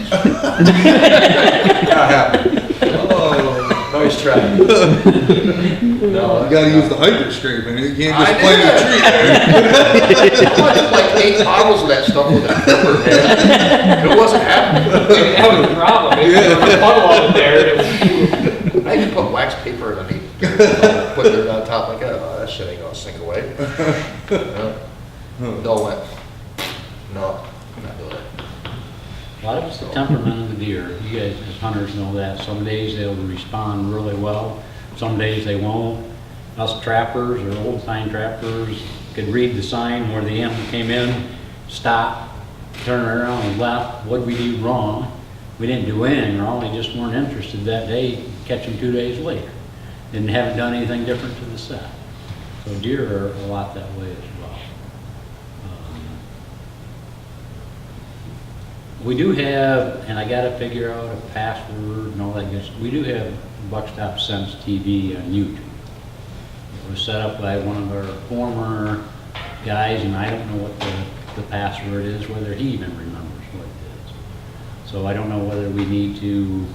S5: Oh,
S3: nice try. No,
S5: you gotta use the hyper scrape, and you can't
S3: I
S5: just plant
S3: did.
S5: a tree there.
S3: I bought like 8 bottles of that stuff with a pepper, man. It wasn't happening.
S8: Maybe that was the problem. Maybe there was a puddle of it there.
S3: I even put wax paper underneath, put it on top like that. Oh, that shit ain't gonna sink away. No way. No, I'm not doing it.
S2: A lot of it's the temperament of the deer. You guys as hunters know that. Some days they'll respond really well. Some days they won't. Us trappers or old-time trappers could read the sign where the animal came in, stop, turn around and left. What'd we do wrong? We didn't do anything wrong. We just weren't interested that day. Catch them 2 days later. And haven't done anything different to the set. So deer are a lot that way as well. We do have, and I gotta figure out a password and all that good stuff. We do have Buckstop Sense TV on YouTube. It was set up by one of our former guys, and I don't know what the password is, whether he even remembers what it is. So So I don't know whether we need to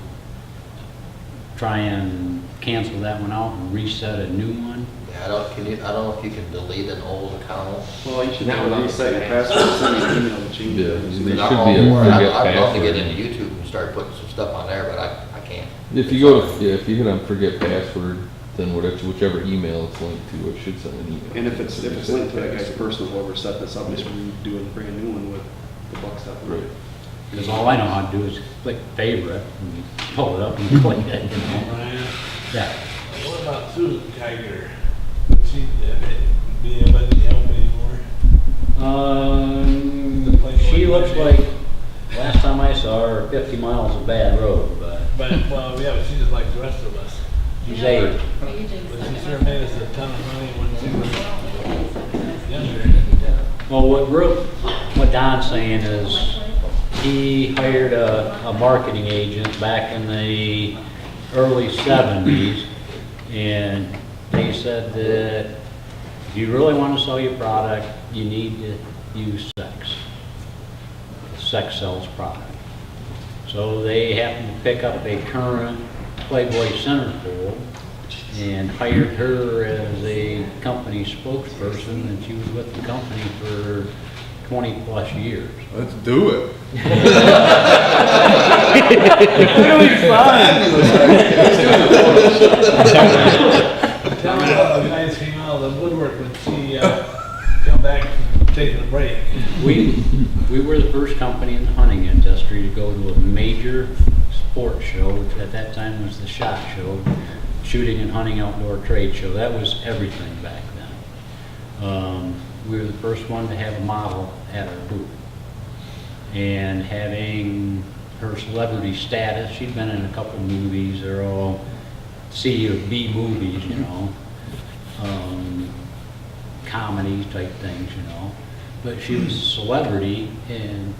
S2: try and cancel that one out and reset a new one.
S3: Yeah, I don't know if you can delete an old account.
S6: Well, you should be able to reset your password, send me an email to change
S5: Yeah,
S6: it.
S5: there
S3: Because
S5: should be
S3: I'm
S5: a
S3: all for it.
S5: forget
S3: I'd love to get
S5: password.
S3: into YouTube and start putting some stuff on there, but I can't.
S5: If you go to, yeah, if you hit on forget password, then whichever email it's linked to, it should send an email.
S6: And if it's linked to that guy's personal, whoever set this up, just redo a brand new one with the buck stuff.
S5: Right.
S2: Because all I know how to do is click favorite and pull it up and click it, you know?
S1: Brian,
S2: Yeah.
S1: what about Susan Kiger? Would she be able to help anymore?
S2: She looks like, last time I saw her, 50 miles of bad road, but
S1: But, well, yeah, but she's just like the rest of us.
S2: she's 80.
S1: But she sure made us a ton of money when she was younger.
S2: Well, what Don's saying is, he hired a marketing agent back in the early 70s, and they said that if you really want to sell your product, you need to use sex. Sex sells product. So they happened to pick up a current Playboy centerfold and hired her as a company spokesperson, and she was with the company for 20 plus years.
S5: Let's do it.
S1: Tell me how the guys came out of the woodwork when she come back from taking a break.
S2: We were the first company in the hunting industry to go to a major sports show, which at that time was the SHOT Show, Shooting and Hunting Outdoor Trade Show. That was everything back then. We were the first one to have a model at our booth. And having her celebrity status, she'd been in a couple movies, they're all C or B movies, you know, comedy type things, you know. But she was a celebrity, and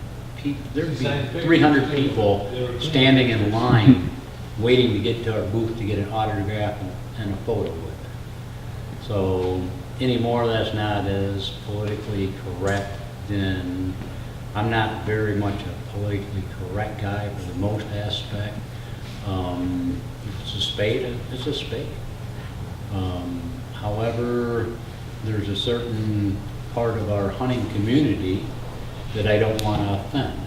S2: there'd be 300 people standing in line waiting to get to our booth to get an autograph and a photo with her. So anymore, that's not as politically correct. And I'm not very much a politically correct guy for the most aspect. If it's a spade, it's a spade. However, there's a certain part of our hunting community that I don't want to offend.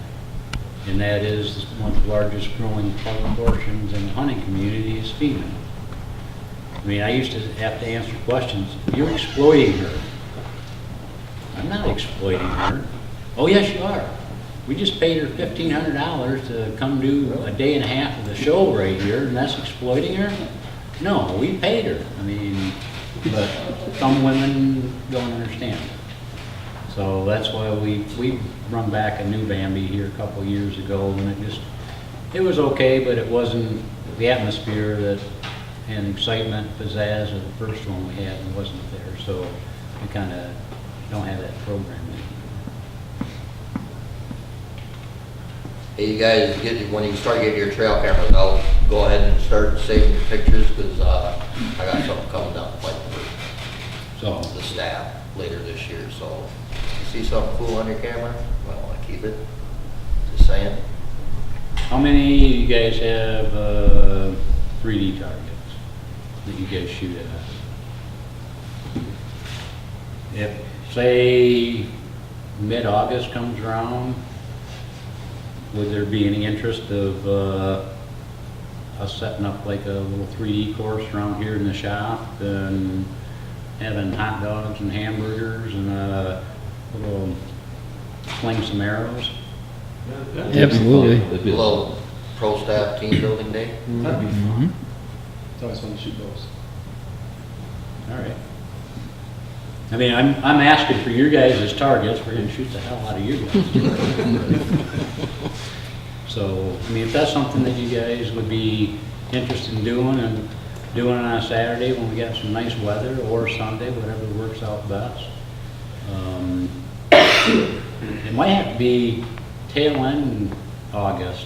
S2: And that is one of the largest growing portions in the hunting community is female. I mean, I used to have to answer questions. You're exploiting her. I'm not exploiting her. Oh, yes, you are. We just paid her $1,500 to come do a day and a half of the show right here, and that's exploiting her? No, we paid her. I mean, but some women don't understand. So that's why we run back a new Bambi here a couple years ago, and it was okay, but it wasn't the atmosphere that and excitement, pizzazz of the first one we had wasn't there. So we kind of don't have that program anymore.
S3: Hey, you guys, when you start getting your trail cameras out, go ahead and start saving your pictures, because I got something coming down the pipe
S2: So
S3: for the staff later this year, so if you see something cool on your camera, you might want to keep it. Just saying.
S2: how many of you guys have 3D targets that you guys shoot at? If, say, mid-August comes around, would there be any interest of us setting up like a little 3D course around here in the shop and having hot dogs and hamburgers and a little sling some arrows?
S9: Absolutely.
S5: That'd be
S3: A little pro staff team building day.
S6: That'd be
S9: Mhm.
S6: fun. It's always fun to shoot those.
S2: All right. I mean, I'm asking for your guys' targets, we're gonna shoot the hell out of you guys. So, I mean, if that's something that you guys would be interested in doing, and doing it on a Saturday when we got some nice weather, or Sunday, whatever works out best. It might have to be tail end August,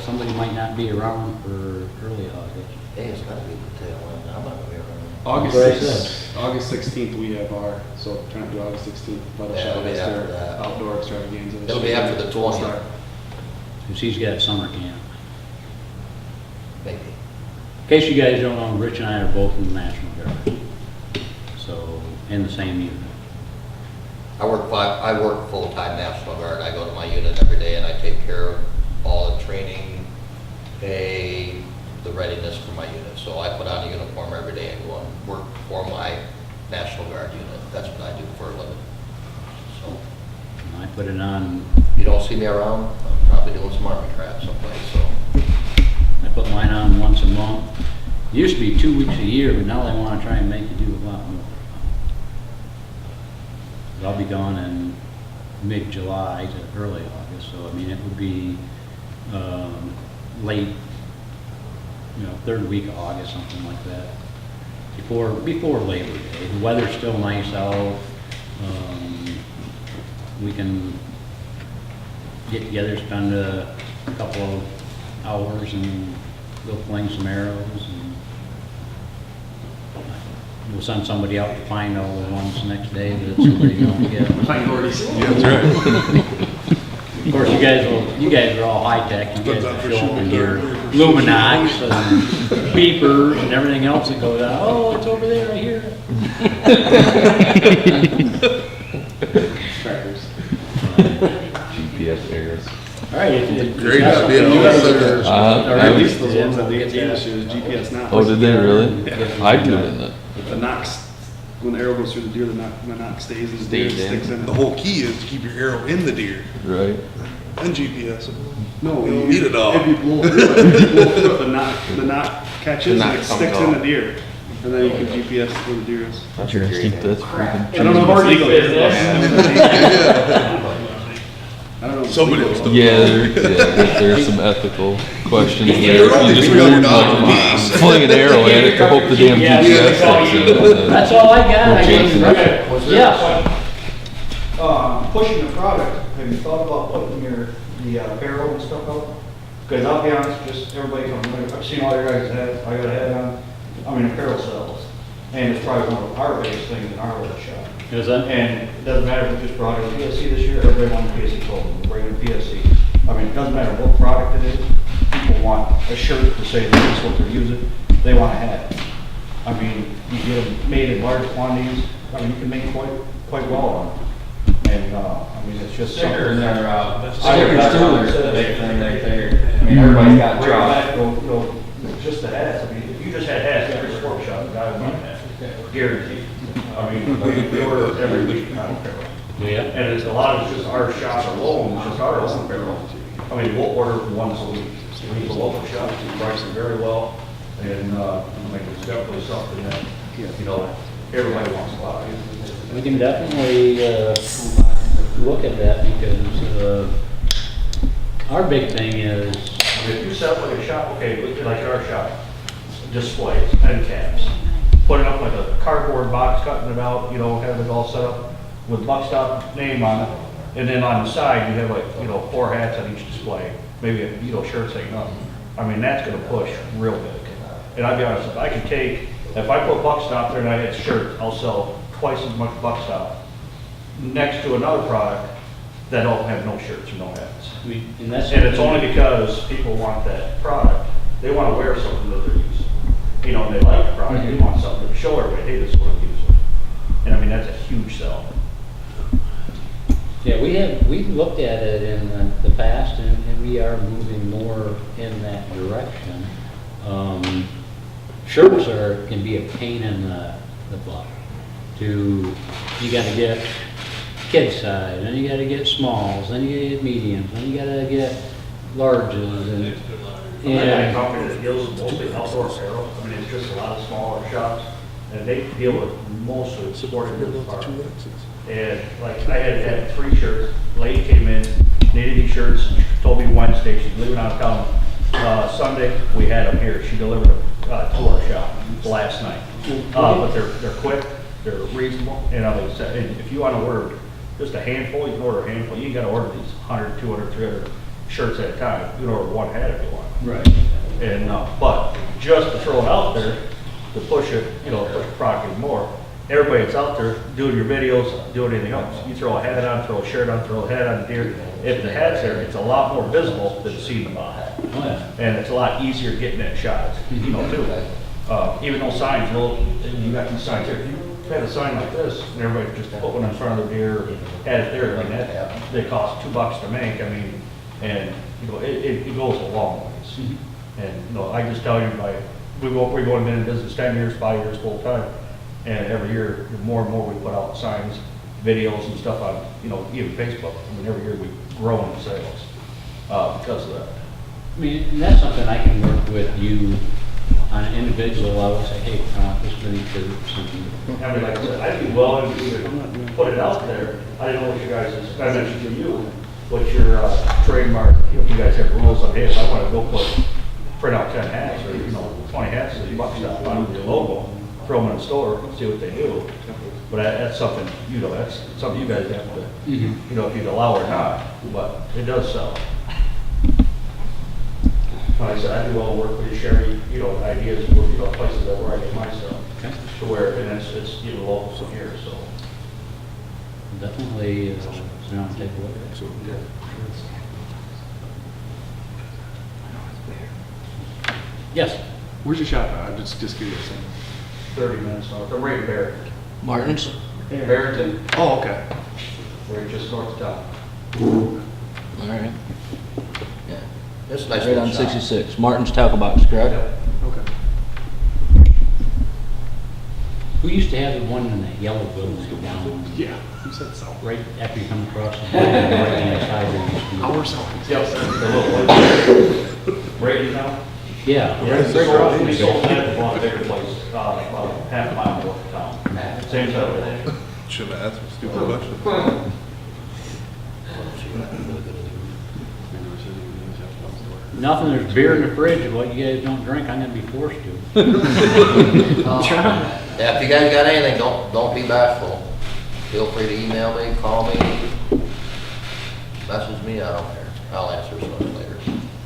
S2: somebody might not be around for early August.
S3: Hey, it's gotta be the tail end. I'm not gonna be around.
S6: August 16th, we have our, so trying to do August 16th. But
S3: Yeah, it'll be
S6: it's
S3: after
S6: their
S3: that.
S6: outdoor extravaganza.
S3: It'll be after the 20th.
S2: because he's got summer camp.
S3: Maybe.
S2: In case you guys don't know, Rich and I are both in the National Guard. So, in the same unit.
S3: I work full-time National Guard. I go to my unit every day and I take care of all the training, pay, the readiness for my unit. So I put on a uniform every day and go and work for my National Guard unit. That's what I do for a living. So
S2: And I put it on,
S3: if you don't see me around, I'm probably doing some army crap someplace, so.
S2: I put mine on once a month. It used to be 2 weeks a year, but now they want to try and make you do a lot more. I'll be gone in mid-July to early August, so I mean, it would be late, third week of August, something like that. Before Labor Day. The weather's still nice out. We can get together, spend a couple of hours and go fling some arrows, and we'll send somebody out to find all the ones next day that somebody don't get.
S1: That's right.
S2: Of course, you guys are all high tech. You guys are showing your Luminox and beepers and everything else that goes out. Oh, it's over there, I hear it.
S5: GPS errors.
S2: All right. It's
S10: Great
S2: not
S10: idea.
S2: something you guys
S5: Uh-huh.
S2: are-
S6: At least those ones that they gave us is GPS now.
S5: Oh, did they really? I do it in the.
S6: The Knox, when the arrow goes through the deer, the knock stays and the deer
S5: Stays in.
S6: sticks in.
S10: The whole key is to keep your arrow in the deer
S5: Right.
S10: and GPS.
S6: No,
S10: You don't need it all.
S6: If you blow through it, if you blow through it, the knot catches
S10: The knot
S6: and it
S10: comes
S6: sticks in the
S10: off.
S6: deer. And then you can GPS where the deer is.
S5: Interesting. That's freaking.
S6: I don't know if it's legal. I don't know.
S10: Somebody else does.
S5: Yeah, there's some ethical questions there.
S10: You're only
S5: You just
S10: $300
S5: like,
S10: a piece.
S5: fling an arrow at it to hope the damn
S2: Yeah,
S5: GPS sticks in.
S2: That's all I got. I
S5: Jason,
S2: guess. Yes.
S11: Pushing the product, have you thought about putting the barrel and stuff out? Because I'll be honest, just everybody comes, I've seen all your guys' hats, I got a hat on, apparel sells. And it's probably one of our biggest things in our little shop.
S2: Is that?
S11: And it doesn't matter if we just brought in PSC this year, everybody wants PSC clothing, we're bringing PSC. It doesn't matter what product it is, people want a shirt to say this is what they're using, they want a hat. You get them made in large quantities, you can make quite well on them. And, it's just
S8: Stickers
S11: something
S8: are,
S11: stickers too.
S8: the big thing right there. Everybody's got jobs.
S11: Just the hats, if you just had hats, every sport shop, the guy would want a hat, guaranteed. We order every week, I don't care.
S2: Yeah.
S11: And it's a lot of it's just our shop alone, it's just our own apparel. We'll order once a week. We go local shops, we price it very well, and, it's definitely something that, everybody wants to buy.
S2: We can definitely look at that because our big thing is,
S11: If you set up like a shop, like our shop, displays, end caps, put it up like a cardboard box, cutting it out, have it all set up with Buckstop name on it, and then on the side, you have 4 hats on each display, maybe, shirts ain't nothing. That's gonna push real big. And I'll be honest, if I put Buckstop there and I had shirts, I'll sell twice as much Buckstop next to another product that don't have no shirts or no hats.
S2: and that's.
S11: And it's only because people want that product. They want to wear something that they're using. And they like the product, they want something to show everybody, hey, this is what I'm using. And that's a huge sell.
S2: Yeah, we've looked at it in the past and we are moving more in that direction. Shirts can be a pain in the butt. You gotta get kid size, and you gotta get smalls, then you gotta get mediums, then you gotta get larges,
S11: I got a company that deals with mostly outdoor apparel. It's just a lot of smaller shops, and they deal with mostly sporting goods parts. And I had 3 shirts. Lady came in, needed these shirts, told me Wednesday, she's leaving out of town. Sunday, we had them here. She delivered them to our shop last night. But they're quick, they're reasonable, and if you want to order just a handful, you can order a handful. You got to order these 100, 200, 300 shirts at a time. You can order 1 hat if you want.
S2: Right.
S11: And but just to throw it out there, to push it, push the product even more, everybody that's out there doing your videos, doing anything else. You throw a hat on, throw a shirt on, throw a hat on the deer. If the hat's there, it's a lot more visible than seeing the hat.
S2: Oh, yeah.
S11: And it's a lot easier getting that shot, you know, too. Even those signs, you got these signs here. If you had a sign like this, and everybody just put one in front of the deer, had it there, I mean, that, they cost $2 to make, I mean, and, you know, it goes a long ways. And, you know, I just tell you, like, we're going in business 10 years, 5 years, full time, and every year, the more and more we put out signs, videos and stuff on, you know, even Facebook. I mean, every year we've grown in sales, because of that.
S2: I mean, and that's something I can work with you on an individual level, say, hey, I want this many troops.
S11: I mean, like I said, I'd be willing to even put it out there. I didn't know what you guys, I mentioned to you, what your trademark, if you guys have rules on, hey, if I want to go print out 10 hats or, you know, 20 hats, $50 on your logo, throw them in the store, see what they do. But that's something, you know, that's something you guys have to, you know, if you'd allow or not, but it does sell. Like I said, I'd be willing to work with you, share, you know, ideas, you know, places that where I get my stuff.
S2: Okay.
S11: To where, and it's, you know, local from here, so.
S2: Definitely, you know, take a look at it. Yes.
S6: Where's your shop at? I'm just curious.
S11: 30 minutes north, I'm right in Barrington.
S5: Martin's?
S11: Barrington,
S6: Oh, okay.
S11: we're just north of town.
S5: All right.
S3: Yeah. It's a nice
S7: Right
S3: little
S7: on
S3: shop.
S7: 66. Martin's Tackle Box, correct?
S6: Okay.
S2: We used to have the one in that yellow building down,
S6: Yeah, you said so.
S2: right after you come across the right hand side there used to be.
S6: Our south.
S11: Yep, the little place. Right now?
S2: Yeah.
S11: We sold that to one bigger place, about half a mile north of town. Same type.
S10: Should have asked a stupid question.
S2: Nothing, there's beer in the fridge, and what you guys don't drink, I'm gonna be forced to.
S3: Yeah, if you guys got anything, don't be bashful. Feel free to email me, call me, message me, I don't care. I'll answer some later.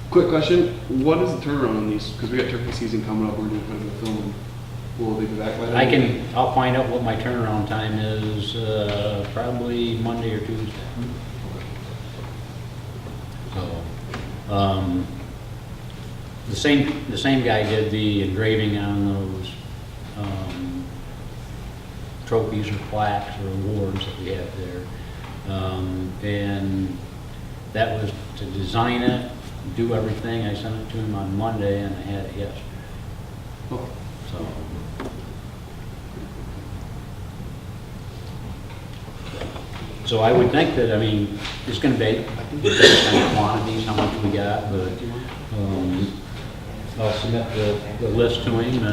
S6: Quick question, what is the turnaround on these? Because we got turkey season coming up, we're doing kind of a film. Will they be back by then?
S2: I'll find out what my turnaround time is, probably Monday or Tuesday. So, the same guy did the engraving on those, trophies or plaques or awards that we have there. And that was to design it, do everything. I sent it to him on Monday and I had it yesterday.
S6: Oh.
S2: So. So I would think that, I mean, it's gonna be based on quantities, how much we got, but, I'll submit the list to him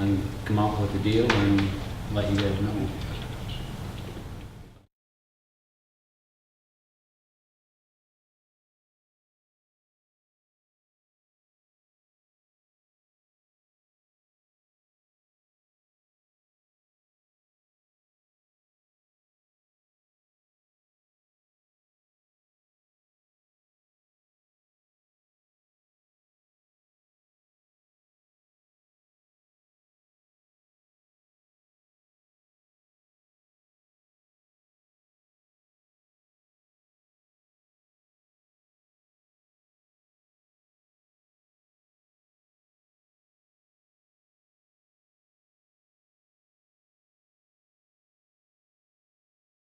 S2: and come up with a deal and let you guys know.